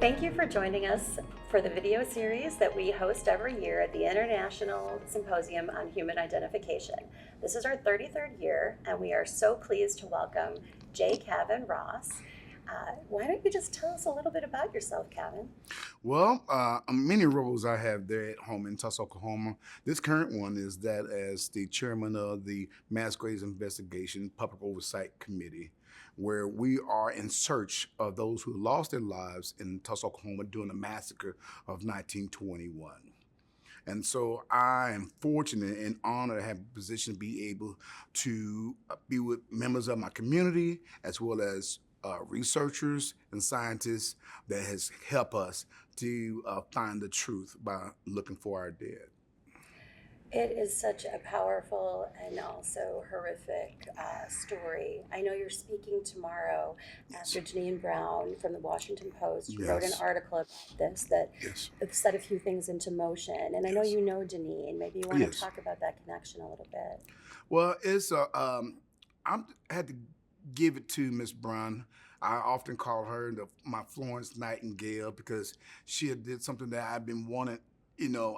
Thank you for joining us for the video series that we host every year at the International Symposium on Human Identification. This is our 33rd year, and we are so pleased to welcome J. Kavin Ross. Why don't you just tell us a little bit about yourself, Kavin? Well, many roles I have there at home in Tulsa, Oklahoma. This current one is that as the chairman of the Mass Graves Investigation Public Oversight Committee, where we are in search of those who lost their lives in Tulsa, Oklahoma during the massacre of 1921. And so I am fortunate and honored to have the position to be able to be with members of my community as well as researchers and scientists that has helped us to find the truth by looking for our dead. It is such a powerful and also horrific story. I know you're speaking tomorrow Yes. after Janine Brown from the Washington Post wrote an Yes. article about this that Yes. set a few things into motion. And I know Yes. you know Janine. Maybe you want to Yes. talk about that connection a little bit. Well, I had to give it to Miss Brown. I often call her my Florence Nightingale because she had did something that I've been wanting,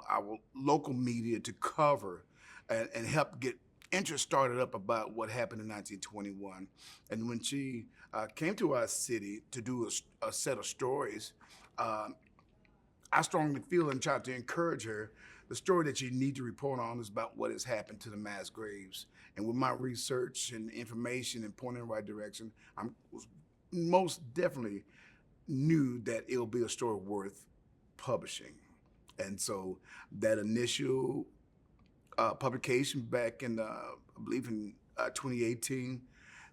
our local media to cover and help get interest started up about what happened in 1921. And when she came to our city to do a set of stories, uh, I strongly feel and try to encourage her. The story that you need to report on is about what has happened to the mass graves. And with my research and information and pointing in the right direction, I was most definitely knew that it'll be a story worth publishing. And so that initial publication back in, I believe in 2018,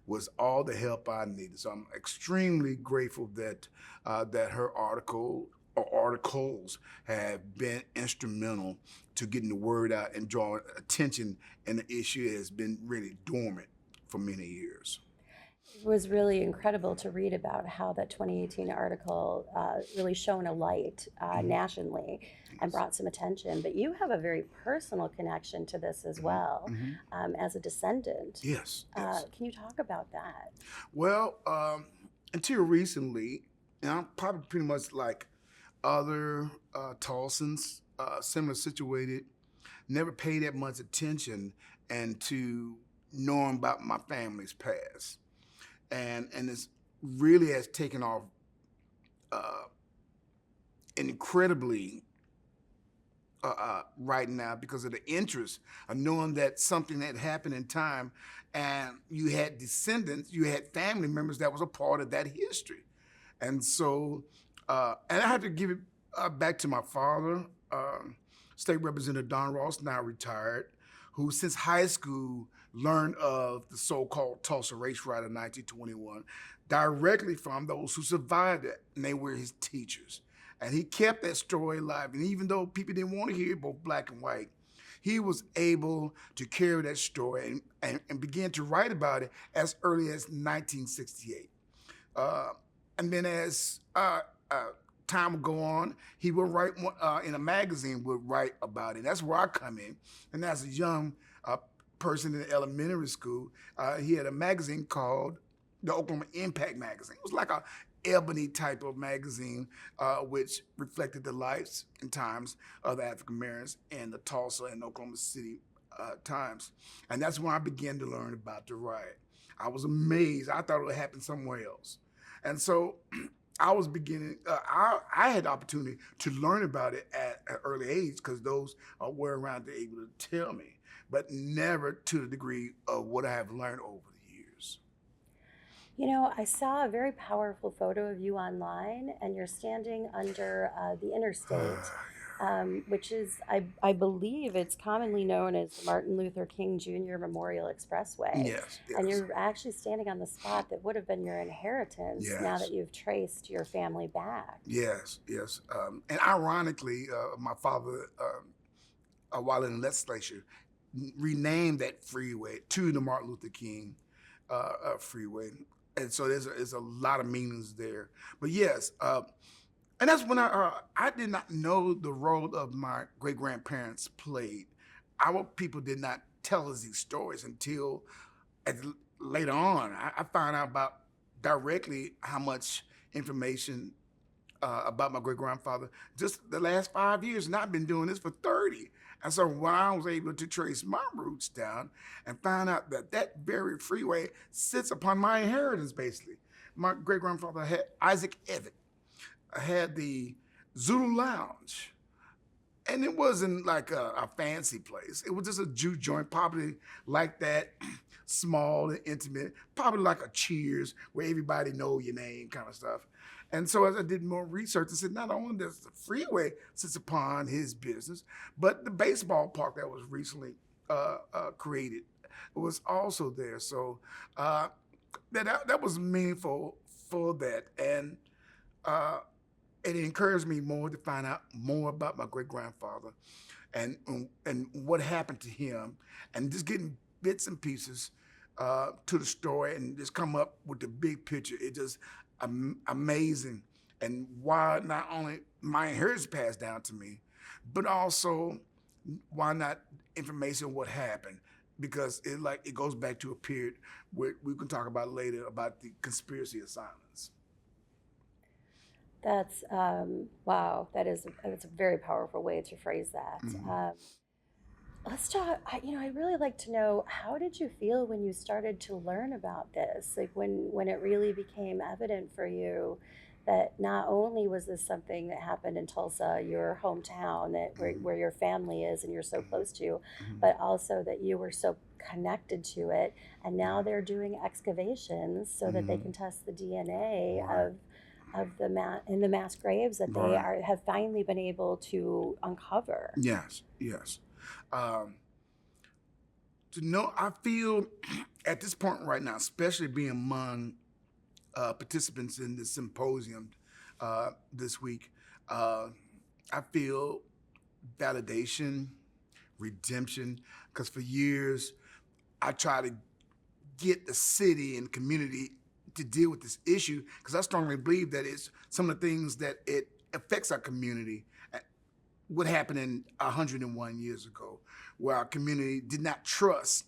was all the help I needed. So I'm extremely grateful that her article or articles have been instrumental to getting the word out and drawing attention, and the issue has been really dormant for many years. It was really incredible to read about how that 2018 article really shone a light Mhm. nationally and Yes. brought some attention. But you have a very personal connection to this as Mhm. well Mhm. as a descendant. Yes, yes. Can you talk about that? Well, until recently, and I'm probably pretty much like other Tulsans, similar situated, never paid that much attention and to knowing about my family's past. And it's really has taken off uh, incredibly right now because of the interest of knowing that something had happened in time, and you had descendants, you had family members that was a part of that history. And so, and I had to give it back to my father, State Representative Don Ross, now retired, who since high school learned of the so-called Tulsa Race Riot of 1921 directly from those who survived it, and they were his teachers. And he kept that story alive. And even though people didn't want to hear it, both black and white, he was able to carry that story and begin to write about it as early as 1968. Uh, and then as time would go on, he would write in a magazine, would write about it. That's where I come in. And as a young person in elementary school, he had a magazine called the Oklahoma Impact Magazine. It was like a ebony type of magazine, which reflected the lives and times of the African Americans in the Tulsa and Oklahoma City times. And that's when I began to learn about the riot. I was amazed. I thought it would happen somewhere else. And so I was beginning, I had the opportunity to learn about it at an early age because those were around to able to tell me, but never to the degree of what I have learned over the years. You know, I saw a very powerful photo of you online, and you're standing under the interstate, which is, I believe, it's commonly known as the Martin Luther King Jr. Memorial Expressway. Yes, And yes, you're actually standing on the spot that would have been your inheritance now yes. that you've traced your family back. Yes, yes. And ironically, my father, while in the legislature, renamed that freeway to the Martin Luther King freeway. And so there's a lot of meanings there. But yes, and that's when I did not know the role of my great grandparents played. Our people did not tell us these stories until as later on. I found out about directly how much information about my great grandfather just the last 5 years, and I've been doing this for 30. And so when I was able to trace my roots down and find out that that very freeway sits upon my inheritance, basically. My great grandfather had Isaac Evitt, had the Zulu Lounge. And it wasn't like a fancy place. It was just a juke joint, probably like that, small and intimate, probably like a Cheers, where everybody know your name kind of stuff. And so as I did more research, I said, not only does the freeway sits upon his business, but the baseball park that was recently created was also there. So that was meaningful for that. And it encouraged me more to find out more about my great grandfather and what happened to him, and just getting bits and pieces to the story and just come up with the big picture. It just amazing, and why not only my inheritance passed down to me, but also why not information on what happened, because it goes back to a period where we can talk about later about the conspiracy of silence. That's wow. That's a very powerful way to phrase that. Let's talk. I really like to know, how did you feel when you started to learn about this? Like when it really became evident for you that not only was this something that happened in Tulsa, your hometown, where your family is and you're so close to, but also that you were so connected to it, and now they're doing excavations so that they can test the DNA Right. of the mass graves that they have finally been able to uncover. Yes, yes. Um, to know, I feel at this point right now, especially being among participants in the symposium this week, I feel validation, redemption, because for years I tried to get the city and community to deal with this issue, because I strongly believe that it's some of the things that it affects our community. What happened in 101 years ago, where our community did not trust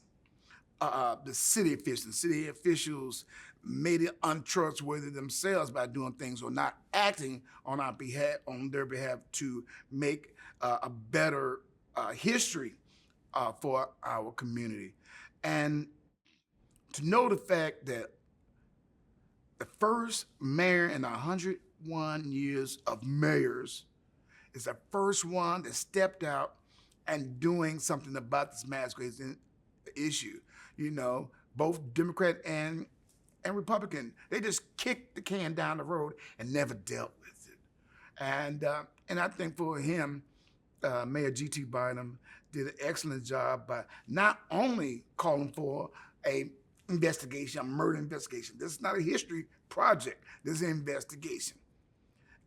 the city officials. The city officials made it untrustworthy themselves by doing things or not acting on their behalf to make a better history for our community. And to know the fact that the first mayor in 101 years of mayors is the first one that stepped out and doing something about this mass graves issue. Both Democrat and Republican, they just kicked the can down the road and never dealt with it. And I think for him, Mayor G.T. Bynum did an excellent job by not only calling for a murder investigation. This is not a history project. This is an investigation.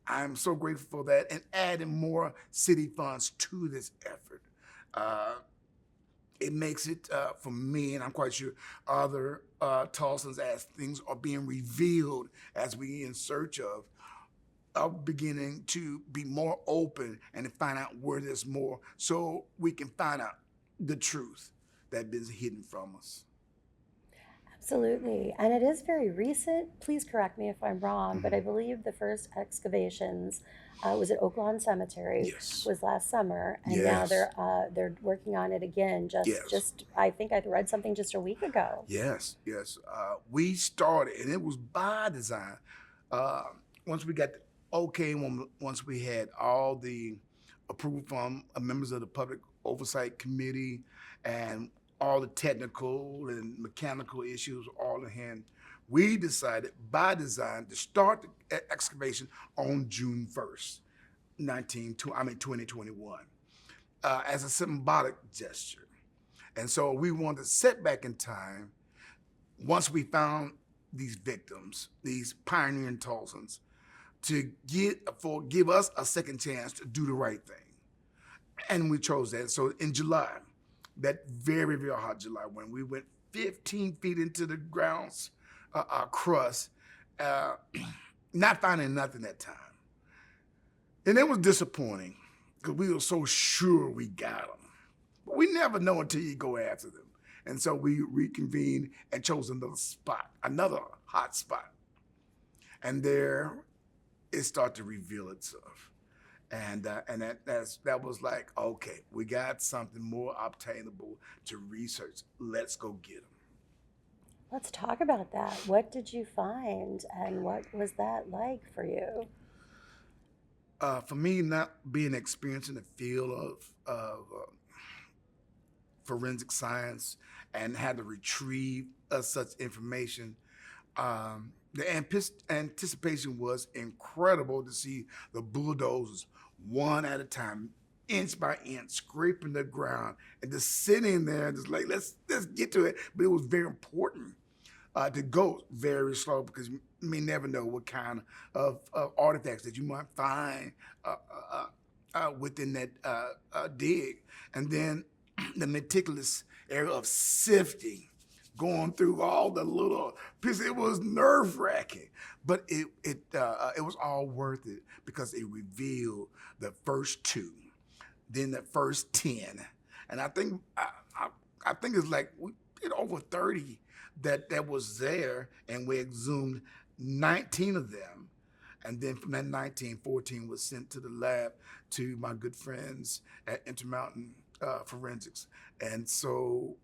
I'm so grateful for that, and adding more city funds to this effort. It makes it, for me, and I'm quite sure other Tulsans, as things are being revealed, as we in search of beginning to be more open and to find out where there's more, so we can find out the truth that's been hidden from us. Absolutely. And it is very recent. Please correct me if I'm wrong, but I believe the first excavations was at Oaklawn Cemetery, Yes. was last summer, and now Yes. they're working on it again. Yes. Just I think I read something just a week ago. Yes, yes. We started, and it was by design. Once we got the okay, once we had all the approval from members of the Public Oversight Committee, and all the technical and mechanical issues all in hand, we decided by design to start the excavation on June 1st, 2021, as a symbolic gesture. And so we wanted to set back in time, once we found these victims, these pioneering Tulsans, to give us a second chance to do the right thing. And we chose that. So in July, that very, very hot July, when we went 15 feet into the ground's crust, not finding nothing that time. And it was disappointing, because we were so sure we got them. But we never know until you go after them. And so we reconvened and chose another spot, another hot spot. And there, it started to reveal itself. And that was like, okay, we got something more obtainable to research. Let's go get them. Let's talk about that. What did you find, and what was that like for you? For me, not being experienced in the field of forensic science and had to retrieve such information, the anticipation was incredible to see the bulldozers one at a time, inch by inch, scraping the ground and just sitting there and just like, let's get to it. But it was very important to go very slow because you may never know what kind of artifacts that you might find within that dig. And then the meticulous area of sifting, going through all the little pieces. It was nerve wracking, but it was all worth it because it revealed the first two, then the first 10, and I think it's like we did over 30 that was there, and we exhumed 19 of them. And then from that 19, 14 was sent to the lab to my good friends at Intermountain Forensics. And so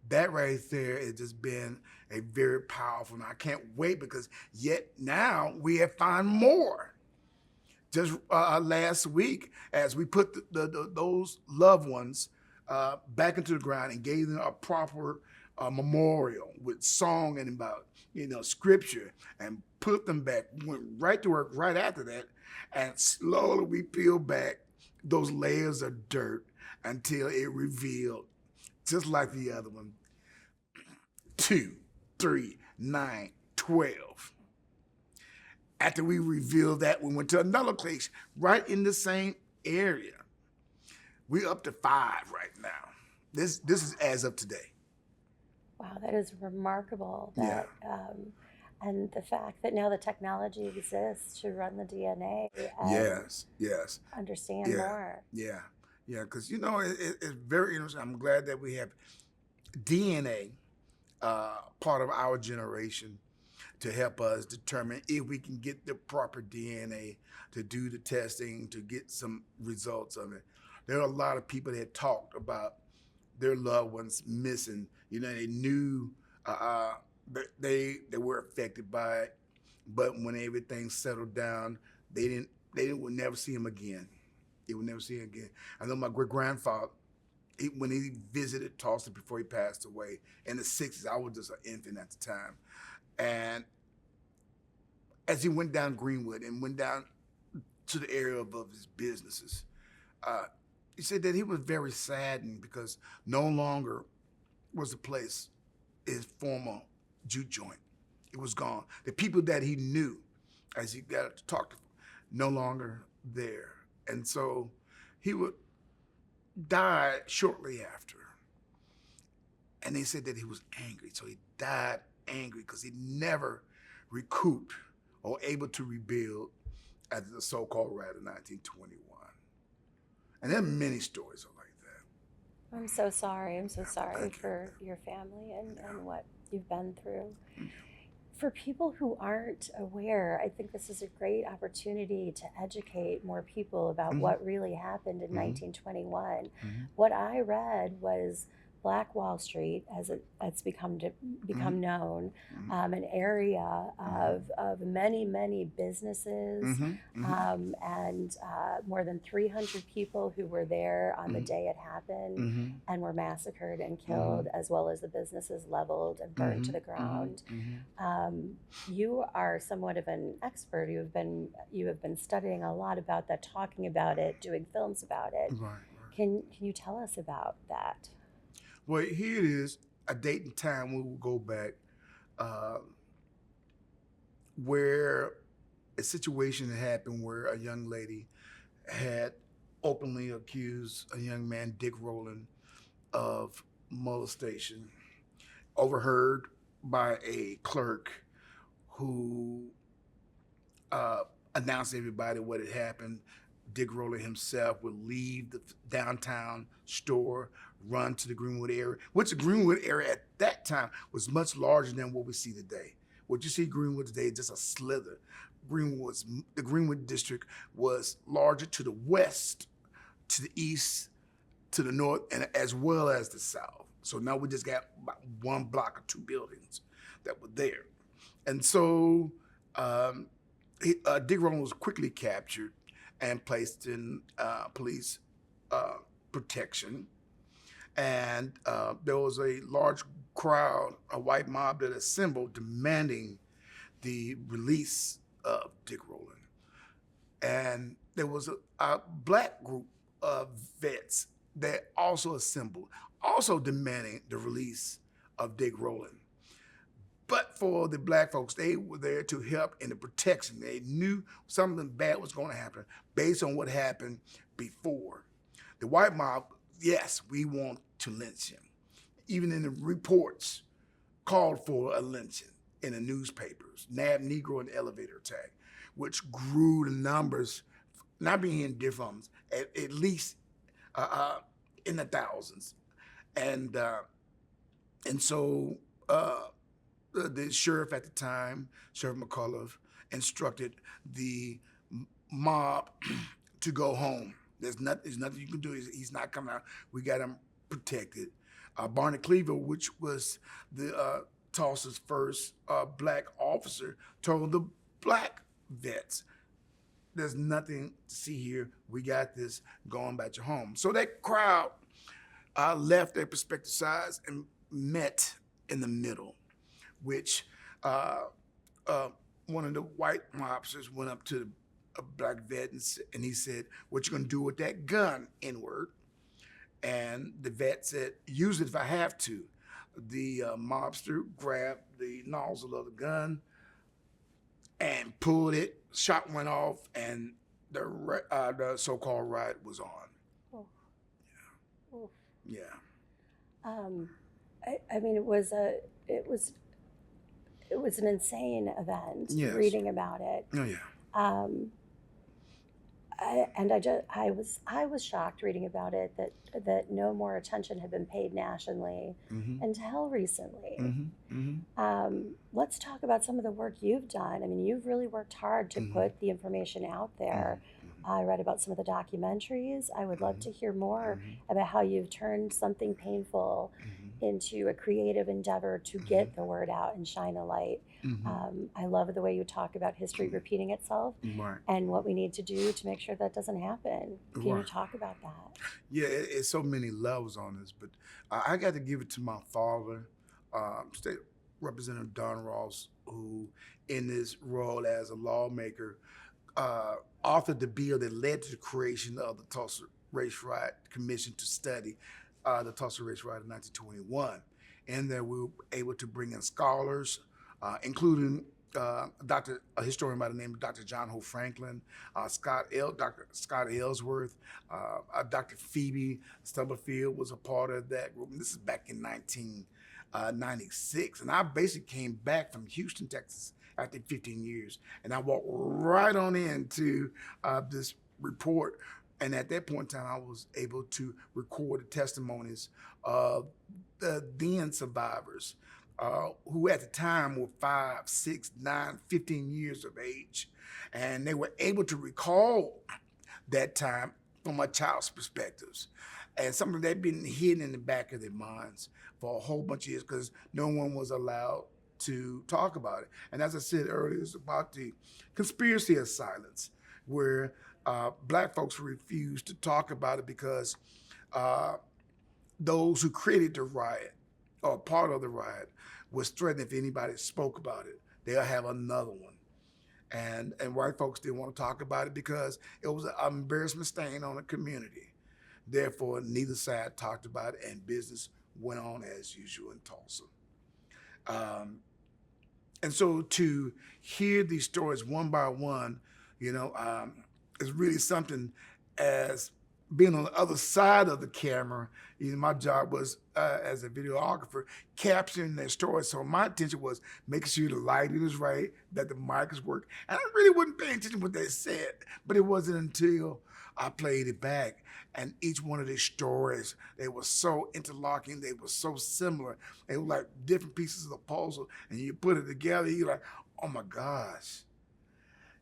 that right there has just been a very powerful, and I can't wait because yet now we have found more. Just last week, as we put those loved ones back into the ground and gave them a proper memorial with song and about scripture, and put them back, went right to work right after that, and slowly we peeled back those layers of dirt until it revealed, just like the other one, 2, 3, 9, 12. After we revealed that, we went to another place right in the same area. We're up to 5 right now. This is as of today. Wow, that is remarkable. That and the fact that now the technology exists to run the DNA. And Yes. understand more. Yeah, because it's very interesting. I'm glad that we have DNA, part of our generation, to help us determine if we can get the proper DNA to do the testing, to get some results of it. There are a lot of people that talked about their loved ones missing. They knew that they were affected by it, but when everything settled down, they would never see him again. They would never see him again. I know my great-grandfather, when he visited Tulsa before he passed away in the 60s, I was just an infant at the time. And as he went down Greenwood and went down to the area of his businesses, he said that he was very saddened because no longer was the place his former juke joint. It was gone. The people that he knew, as he got to talk to, no longer there. And so he would die shortly after. And they said that he was angry. So he died angry because he never recouped or able to rebuild after the so-called Riot of 1921. And there are many stories like that. I'm so sorry. I'm so sorry for your family and what you've been through. For people who aren't aware, I think this is a great opportunity to educate more people about what really happened in 1921. What I read was Black Wall Street, as it's become known, an area of many businesses, and more than 300 people who were there on the day it happened and were massacred and killed, as well as the businesses leveled and burned to the ground. You are somewhat of an expert. You have been studying a lot about that, talking about it, doing films about it. Right. Can you tell us about that? Well, here it is, a date and time we will go back where a situation had happened where a young lady had openly accused a young man, Dick Rowland, of molestation, overheard by a clerk who announced to everybody what had happened. Dick Rowland himself would leave the downtown store, run to the Greenwood area, which the Greenwood area at that time was much larger than what we see today. What you see Greenwood today is just a slither. The Greenwood district was larger to the west, to the east, to the north, and as well as the south. So now we just got about one block or two buildings that were there. And so Dick Rowland was quickly captured and placed in police protection. And there was a large crowd, a white mob that assembled demanding the release of Dick Rowland. And there was a black group of vets that also assembled, also demanding the release of Dick Rowland. But for the black folks, they were there to help in the protection. They knew something bad was going to happen based on what happened before. The white mob, yes, we want to lynch him. Even in the reports, called for a lynching in the newspapers, nab Negro and elevator tag, which grew the numbers, not being in different, at least in the thousands. And so the sheriff at the time, Sheriff McCullough, instructed the mob to go home. There's nothing you can do. He's not coming out. We got him protected. Barnett Cleaver, which was the Tulsa's first black officer, told the black vets, there's nothing to see here. We got this. Going back to home. So that crowd left their respective sides and met in the middle, which one of the white mobsters went up to a black vet and he said, "What you gonna do with that gun, N-word?" And the vet said, "Use it if I have to." The mobster grabbed the nozzle of the gun and pulled it. Shot went off, and the so-called riot was on. Oh. Yeah. Oh. Yeah. I mean, it was an insane event. Yes. Reading about it. Oh yeah. I was shocked reading about it that no more attention had been paid nationally until recently. Let's talk about some of the work you've done. I mean, you've really worked hard to put the information out there. I read about some of the documentaries. I would love to hear more about how you've turned something painful into a creative endeavor to get the word out and shine a light. I love the way you talk about history repeating itself and what we need to do to make sure that doesn't happen. Can you talk about that? Yeah, it's so many levels on this, but I got to give it to my father, State Representative Don Ross, who in his role as a lawmaker authored the bill that led to the creation of the Tulsa Race Riot Commission to study the Tulsa Race Riot in 1921. And that we were able to bring in scholars, including a historian by the name of Dr. John Hope Franklin, Dr. Scott Ellsworth, Dr. Phoebe Stubblefield was a part of that group. And this is back in 1996. And I basically came back from Houston, Texas after 15 years. And I walked right on into this report. And at that point in time, I was able to record the testimonies of the then survivors, who at the time were 5, 6, 9, 15 years of age. And they were able to recall that time from a child's perspectives. And something that had been hidden in the back of their minds for a whole bunch of years because no one was allowed to talk about it. And as I said earlier, it's about the conspiracy of silence, where black folks refused to talk about it because those who created the riot or part of the riot was threatened if anybody spoke about it, they'll have another one. And white folks didn't want to talk about it because it was an embarrassment stain on the community. Therefore, neither side talked about it, and business went on as usual in Tulsa. And so to hear these stories one by one, is really something as being on the other side of the camera, my job was as a videographer, capturing their story. So my attention was making sure the lighting was right, that the mics worked. And I really wasn't paying attention to what they said, but it wasn't until I played it back. And each one of these stories, they were so interlocking, they were so similar. They were like different pieces of the puzzle. And you put it together, you're like, oh my gosh.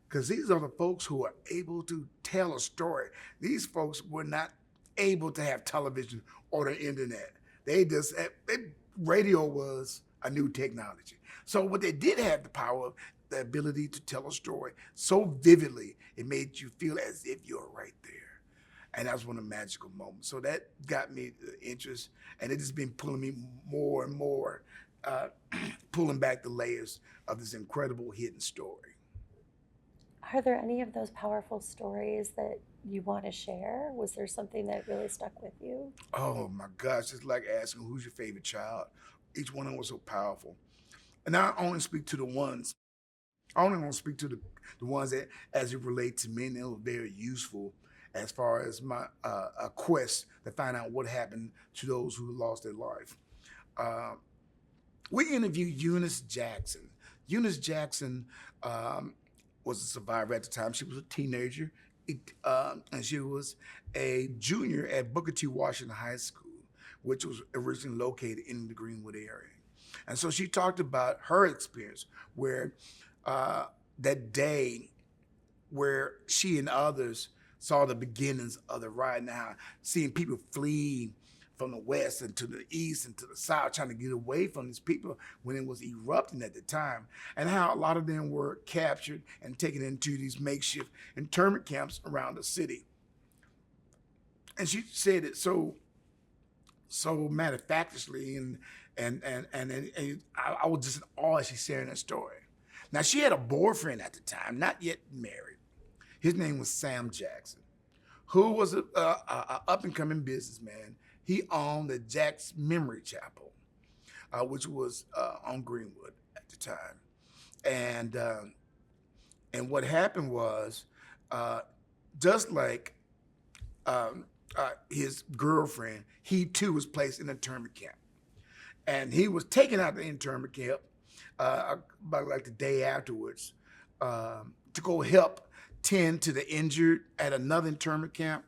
Because these are the folks who are able to tell a story. These folks were not able to have television or the internet. Radio was a new technology. So what they did have the power of, the ability to tell a story so vividly, it made you feel as if you're right there. And that was one of the magical moments. So that got me the interest, and it just been pulling me more and more, pulling back the layers of this incredible hidden story. Are there any of those powerful stories that you want to share? Was there something that really stuck with you? Oh my gosh, it's like asking who's your favorite child. Each one of them was so powerful. And I only speak to the ones, I only want to speak to the ones that, as it relates to me, and they were very useful as far as my a quest to find out what happened to those who lost their life. We interviewed Eunice Jackson. Eunice Jackson was a survivor at the time. She was a teenager, and she was a junior at Booker T. Washington High School, which was originally located in the Greenwood area. And so she talked about her experience where that day where she and others saw the beginnings of the riot, now seeing people flee from the west and to the east and to the south, trying to get away from these people when it was erupting at the time, and how a lot of them were captured and taken into these makeshift internment camps around the city. And she said it so matter of factly, and I was just in awe as she's sharing that story. Now, she had a boyfriend at the time, not yet married. His name was Sam Jackson, who was a up-and-coming businessman. He owned the Jack's Memory Chapel, which was on Greenwood at the time. And what happened was, just like his girlfriend, he too was placed in an internment camp. And he was taken out of the internment camp about like the day afterwards to go help tend to the injured at another internment camp,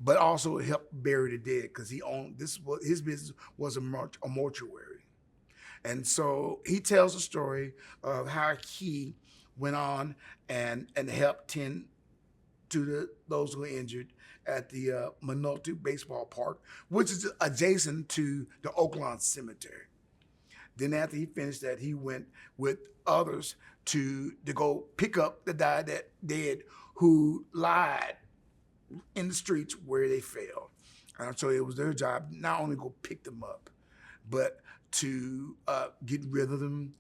but also help bury the dead, because he owned his business was a mortuary. And so he tells a story of how he went on and helped tend to those who were injured at the Minolta Baseball Park, which is adjacent to the Oaklawn Cemetery. Then after he finished that, he went with others to go pick up the dead who lied in the streets where they fell. And so it was their job not only to go pick them up, but to get rid of them,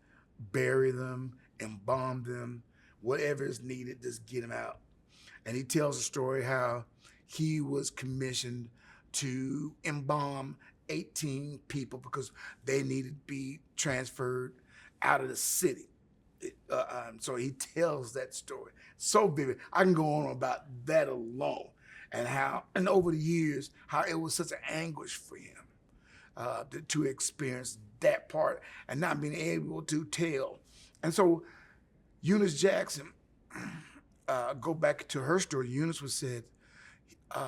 bury them, embalm them, whatever is needed, just get them out. And he tells a story how he was commissioned to embalm 18 people because they needed to be transferred out of the city. So he tells that story so vivid. I can go on about that alone, and over the years, how it was such an anguish for him to experience that part and not being able to tell. And so Eunice Jackson, go back to her story. Eunice was said,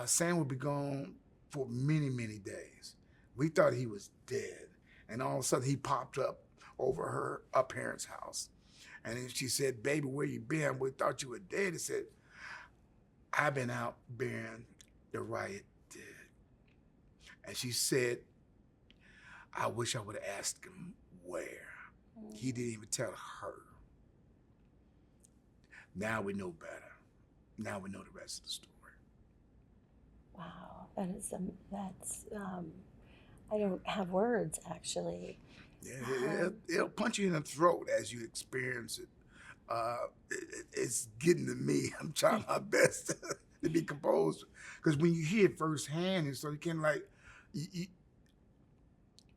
Sam would be gone for many, many days. We thought he was dead. And all of a sudden he popped up over her parents' house. And she said, baby, where you been? We thought you were dead. He said, I've been out burying the riot dead. And she said, I wish I would have asked him where. He didn't even tell her. Now we know better. Now we know the rest of the story. Wow, that's I don't have words, actually. Yeah, it'll punch you in the throat as you experience it. It's getting to me. I'm trying my best to be composed, because when you hear it firsthand, and so you can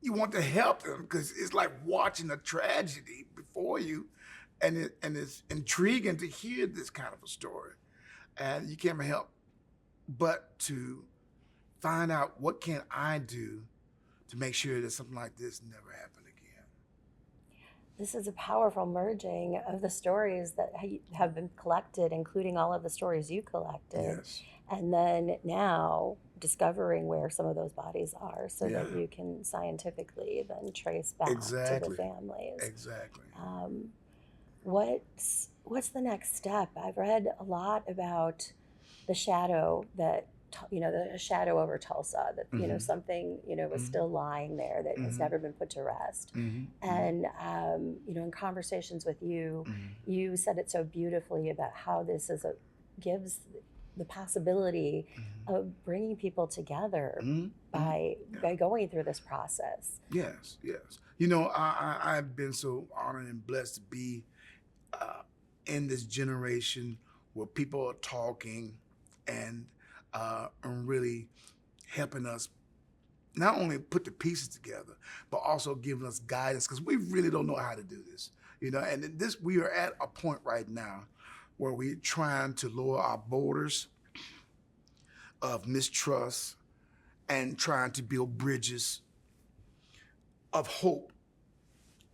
you want to help them, because it's like watching a tragedy before you, and it's intriguing to hear this kind of a story, and you can't help but to find out what can I do to make sure that something like this never happen again. This is a powerful merging of the stories that have been collected, including all of the stories you collected. Yes. And then now discovering where some of those bodies are so Yeah. that you can scientifically then trace back Exactly. to the families. Exactly. What's the next step? I've read a lot about the shadow that, the shadow over Tulsa, that, something, was still lying there that has never been put to rest. And, in conversations with you, you said it so beautifully about how this gives the possibility of bringing people together by going through this process. Yes, yes. I've been so honored and blessed to be in this generation where people are talking and really helping us not only put the pieces together, but also giving us guidance, because we really don't know how to do this. And we are at a point right now where we're trying to lower our borders of mistrust and trying to build bridges of hope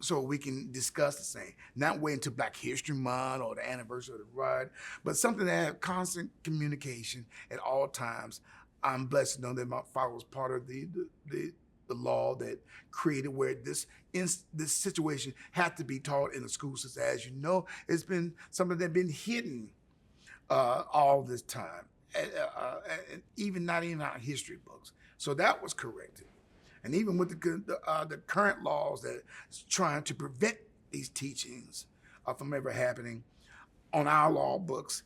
so we can discuss the same. Not wait until Black History Month or the anniversary of the Riot, but something that have constant communication at all times. I'm blessed to know that my father was part of the law that created where this situation had to be taught in the school system. As you know, it's been something that's been hidden all this time, and even not in our history books. So that was corrected. And even with the current laws that is trying to prevent these teachings from ever happening on our law books,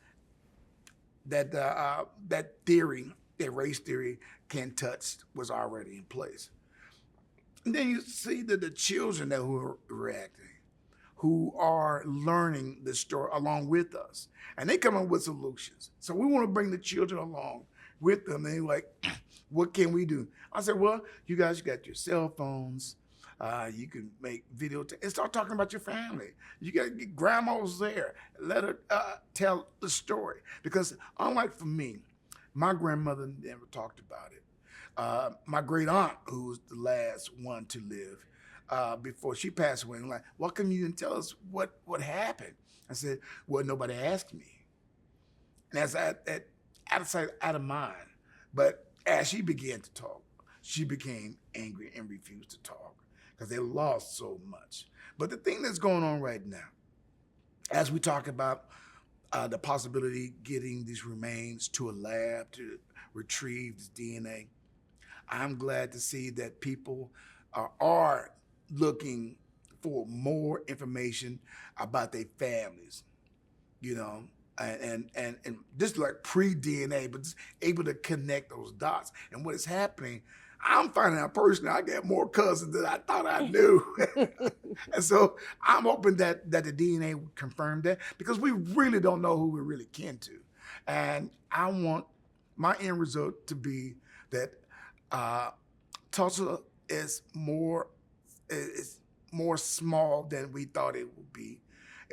that theory, that race theory can touch, was already in place. And then you see that the children who are reacting, who are learning the story along with us, and they come up with solutions. So we want to bring the children along with them. And they're like, what can we do? I said, well, you guys got your cell phones. You can make video and start talking about your family. You got to get grandma's there. Let her tell the story. Because unlike for me, my grandmother never talked about it. My great aunt, who was the last one to live before she passed away, I'm like, what come you and tell us what happened? I said, well, nobody asked me. And that's out of sight, out of mind. But as she began to talk, she became angry and refused to talk because they lost so much. But the thing that's going on right now, as we talk about the possibility of getting these remains to a lab to retrieve this DNA, I'm glad to see that people are looking for more information about their families, and just like pre-DNA, but just able to connect those dots. And what is happening, I'm finding out personally, I got more cousins than I thought I knew. And so I'm hoping that the DNA will confirm that, because we really don't know who we're really kin to. And I want my end result to be that Tulsa is more small than we thought it would be,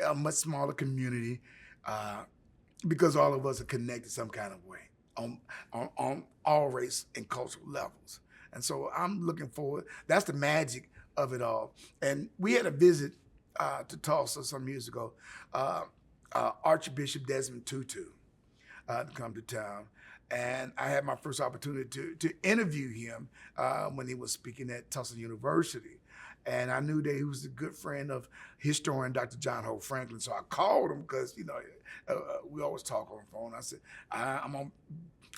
a much smaller community, because all of us are connected some kind of way on all race and cultural levels. And so I'm looking forward. That's the magic of it all. And we had a visit to Tulsa some years ago, Archbishop Desmond Tutu to come to town. And I had my first opportunity to interview him when he was speaking at Tulsa University. And I knew that he was a good friend of historian Dr. John Hope Franklin. So I called him because, we always talk on the phone. I said, I'm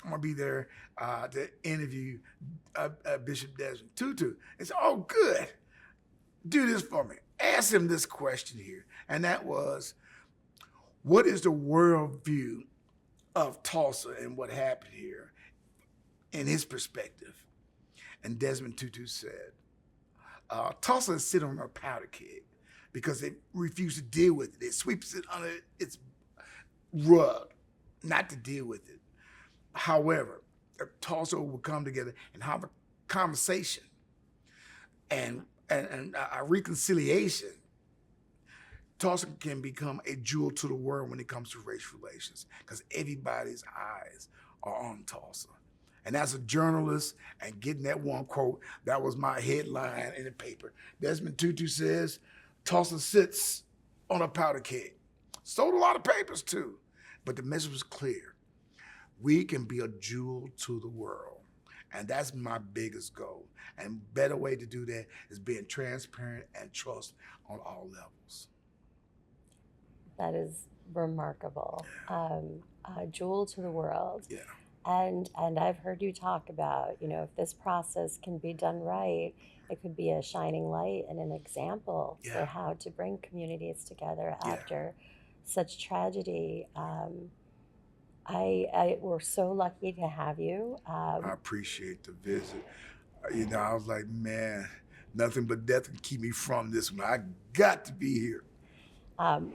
gonna be there to interview Bishop Desmond Tutu. He said, oh, good. Do this for me. Ask him this question here. And that was, what is the worldview of Tulsa and what happened here in his perspective? And Desmond Tutu said, Tulsa is sitting on a powder keg because they refuse to deal with it. It sweeps it under its rug, not to deal with it. However, if Tulsa will come together and have a conversation and a reconciliation, Tulsa can become a jewel to the world when it comes to race relations, because everybody's eyes are on Tulsa. And as a journalist and getting that one quote, that was my headline in the paper. Desmond Tutu says, Tulsa sits on a powder keg. Sold a lot of papers too, but the message was clear. We can be a jewel to the world. And that's my biggest goal. And better way to do that is being transparent and trust on all levels. That is remarkable. A jewel to the world. Yeah. And I've heard you talk about, if this process can be done right, it could be a shining light and an example for how to bring communities together after such tragedy. We're so lucky to have you. I appreciate the visit. I was like, man, nothing but death can keep me from this one. I got to be here.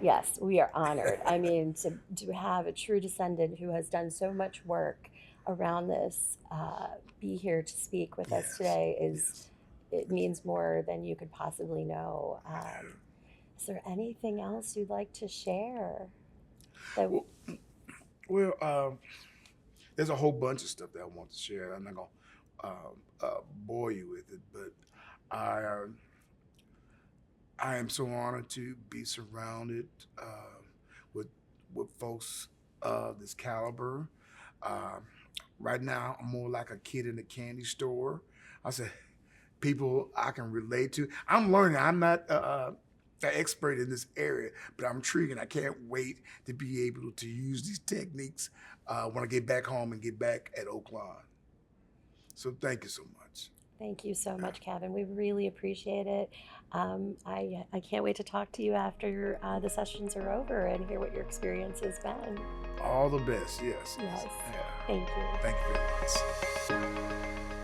Yes, we are honored. I mean, to have a true descendant who has done so much work around this be here to speak with us today it means more than you could possibly know. Is there anything else you'd like to share? Well, there's a whole bunch of stuff that I want to share. I'm not gonna bore you with it, but I am so honored to be surrounded with folks of this caliber. Right now, I'm more like a kid in a candy store. I said, people I can relate to. I'm learning. I'm not an expert in this area, but I'm intrigued, and I can't wait to be able to use these techniques when I get back home and get back at Oakland. So thank you so much. Thank you so much, Kavin. We really appreciate it. I can't wait to talk to you after the sessions are over and hear what your experience has been. All the best, yes. Yes. Yeah. Thank you. Thank you very much.